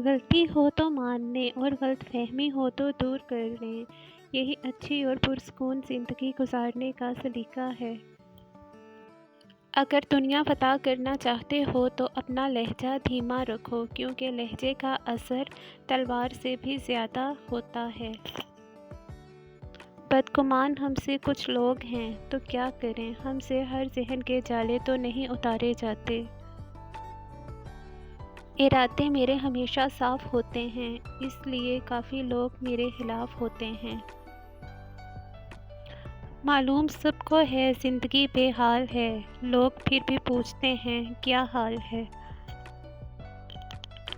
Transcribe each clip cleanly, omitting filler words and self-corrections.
غلطی ہو تو ماننے اور غلط فہمی ہو تو دور کر لیں، یہی اچھی اور پرسکون زندگی گزارنے کا سلیقہ ہے۔ اگر دنیا فتح کرنا چاہتے ہو تو اپنا لہجہ دھیما رکھو، کیونکہ لہجے کا اثر تلوار سے بھی زیادہ ہوتا ہے۔ بدگمان ہم سے کچھ لوگ ہیں تو کیا کریں، ہم سے ہر ذہن کے جالے تو نہیں اتارے جاتے۔ ارادے میرے ہمیشہ صاف ہوتے ہیں، اس لیے کافی لوگ میرے خلاف ہوتے ہیں۔ معلوم سب کو ہے زندگی بے حال ہے، لوگ پھر بھی پوچھتے ہیں کیا حال ہے۔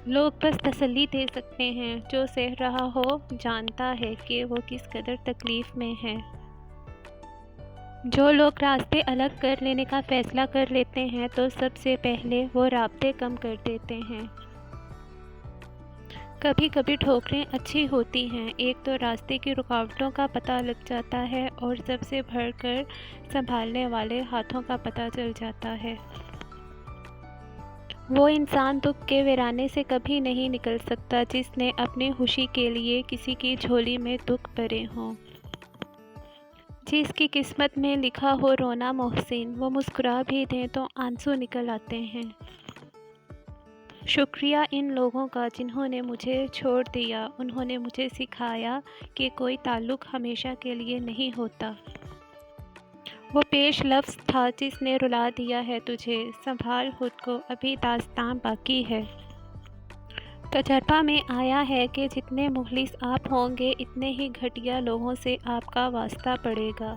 لوگ بس تسلی دے سکتے ہیں، جو سہ رہا ہو جانتا ہے کہ وہ کس قدر تکلیف میں ہے۔ جو لوگ راستے الگ کر لینے کا فیصلہ کر لیتے ہیں تو سب سے پہلے وہ رابطے کم کر دیتے ہیں۔ کبھی کبھی ٹھوکریں اچھی ہوتی ہیں، ایک تو راستے کی رکاوٹوں کا پتہ لگ جاتا ہے اور سب سے بڑھ کر سنبھالنے والے ہاتھوں کا پتہ چل جاتا ہے۔ وہ انسان دکھ کے ویرانے سے کبھی نہیں نکل سکتا جس نے اپنی خوشی کے لیے کسی کی جھولی میں دکھ بھرے ہوں۔ جس کی قسمت میں لکھا ہو رونا محسن، وہ مسکرا بھی دیں تو آنسو نکل آتے ہیں۔ شکریہ ان لوگوں کا جنہوں نے مجھے چھوڑ دیا، انہوں نے مجھے سکھایا کہ کوئی تعلق ہمیشہ کے لیے نہیں ہوتا۔ وہ پیش لفظ تھا جس نے رلا دیا ہے تجھے، سنبھال خود کو ابھی داستاں باقی ہے۔ تجربہ میں آیا ہے کہ جتنے مخلص آپ ہوں گے اتنے ہی گھٹیا لوگوں سے آپ کا واسطہ پڑے گا۔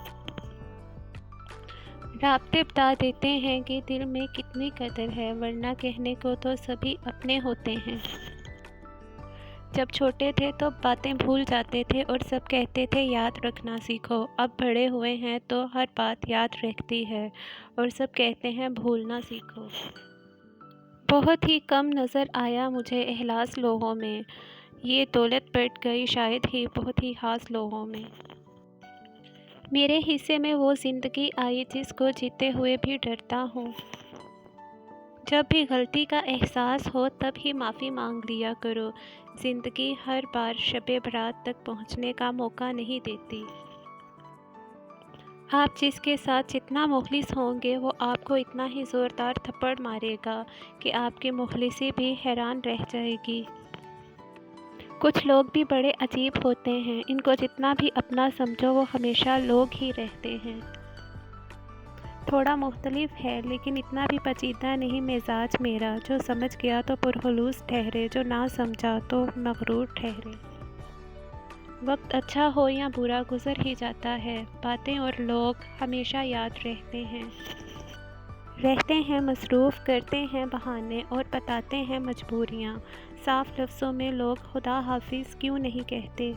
رابطے بتا دیتے ہیں کہ دل میں کتنی قدر ہے، ورنہ کہنے کو تو سبھی اپنے ہوتے ہیں۔ جب چھوٹے تھے تو باتیں بھول جاتے تھے اور سب کہتے تھے یاد رکھنا سیکھو، اب بڑے ہوئے ہیں تو ہر بات یاد رہتی ہے اور سب کہتے ہیں بھولنا سیکھو۔ بہت ہی کم نظر آیا مجھے اخلاص لوگوں میں، یہ دولت بٹ گئی شاید ہی بہت ہی خاص لوگوں میں۔ میرے حصے میں وہ زندگی آئی جس کو جیتے ہوئے بھی ڈرتا ہوں۔ جب بھی غلطی کا احساس ہو تب ہی معافی مانگ لیا کرو، زندگی ہر بار شب برات تک پہنچنے کا موقع نہیں دیتی۔ آپ جس کے ساتھ جتنا مخلص ہوں گے وہ آپ کو اتنا ہی زوردار تھپڑ مارے گا کہ آپ کی مخلصی بھی حیران رہ جائے گی۔ کچھ لوگ بھی بڑے عجیب ہوتے ہیں، ان کو جتنا بھی اپنا سمجھو وہ ہمیشہ لوگ ہی رہتے ہیں۔ تھوڑا مختلف ہے لیکن اتنا بھی پیچیدہ نہیں مزاج میرا، جو سمجھ گیا تو پرخلوص ٹھہرے، جو نہ سمجھا تو مغرور ٹھہرے۔ وقت اچھا ہو یا برا گزر ہی جاتا ہے، باتیں اور لوگ ہمیشہ یاد رہتے ہیں مصروف، کرتے ہیں بہانے اور بتاتے ہیں مجبوریاں۔ صاف لفظوں میں لوگ خدا حافظ کیوں نہیں کہتے؟